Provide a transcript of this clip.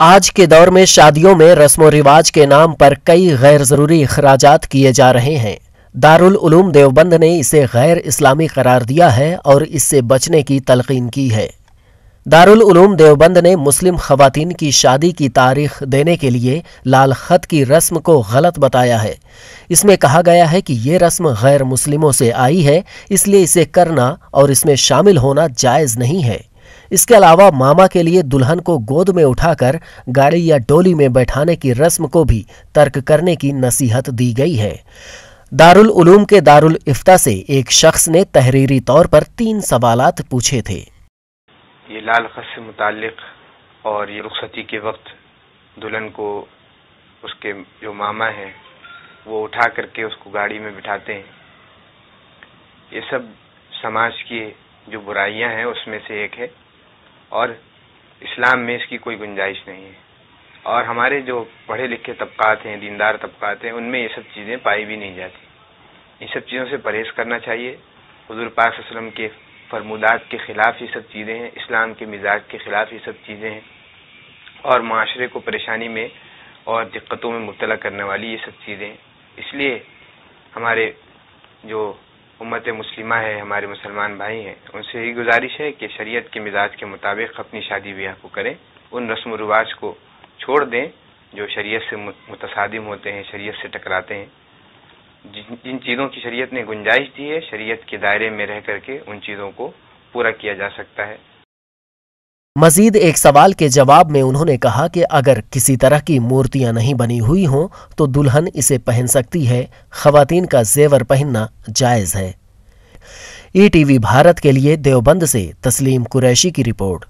آج کے دور میں شادیوں میں رسم و رواج کے نام پر کئی غیر ضروری اخراجات کیے جا رہے ہیں۔ دارالعلوم دیوبند نے اسے غیر اسلامی قرار دیا ہے اور اس سے بچنے کی تلقین کی ہے۔ دارالعلوم دیوبند نے مسلم خواتین کی شادی کی تاریخ دینے کے لیے لال خط کی رسم کو غلط بتایا ہے۔ اس میں کہا گیا ہے کہ یہ رسم غیر مسلموں سے آئی ہے، اس لیے اسے کرنا اور اس میں شامل ہونا جائز نہیں ہے۔ اس کے علاوہ ماما کے لیے دلہن کو گود میں اٹھا کر گاڑی یا ڈولی میں بیٹھانے کی رسم کو بھی ترک کرنے کی نصیحت دی گئی ہے۔ دارالعلوم کے دارالافتاء سے ایک شخص نے تحریری طور پر 3 سوالات پوچھے تھے۔ یہ لال خط سے متعلق اور یہ رخصتی کے وقت دلہن کو اس کے جو ماما ہیں وہ اٹھا کر کے اس کو گاڑی میں بٹھاتے ہیں، یہ سب سماج کی جو برائیاں ہیں اس میں سے ایک ہے اور اسلام میں اس کی کوئی گنجائش نہیں ہے، اور ہمارے جو پڑھے لکھے طبقات ہیں، دیندار طبقات ہیں، ان میں یہ سب چیزیں پائی بھی نہیں جاتی۔ ان سب چیزوں سے پرہیز کرنا چاہیے۔ حضور پاک صلی اللہ علیہ وسلم کے فرمودات کے خلاف یہ سب چیزیں ہیں، اسلام کے مزاج کے خلاف یہ سب چیزیں ہیں، اور معاشرے کو پریشانی میں اور دقتوں میں مبتلا کرنے والی یہ سب چیزیں ہیں۔ اس لیے ہمارے جو امت مسلمہ ہے، ہمارے مسلمان بھائی ہیں، ان سے یہی گزارش ہے کہ شریعت کے مزاج کے مطابق اپنی شادی بیاہ کو کریں، ان رسم و رواج کو چھوڑ دیں جو شریعت سے متصادم ہوتے ہیں، شریعت سے ٹکراتے ہیں۔ جن چیزوں کی شریعت نے گنجائش دی ہے، شریعت کے دائرے میں رہ کر کے ان چیزوں کو پورا کیا جا سکتا ہے۔ مزید ایک سوال کے جواب میں انہوں نے کہا کہ اگر کسی طرح کی مورتیاں نہیں بنی ہوئی ہوں تو دلہن اسے پہن سکتی ہے، خواتین کا زیور پہننا جائز ہے۔ ای ٹی وی بھارت کے لیے دیوبند سے تسلیم قریشی کی رپورٹ۔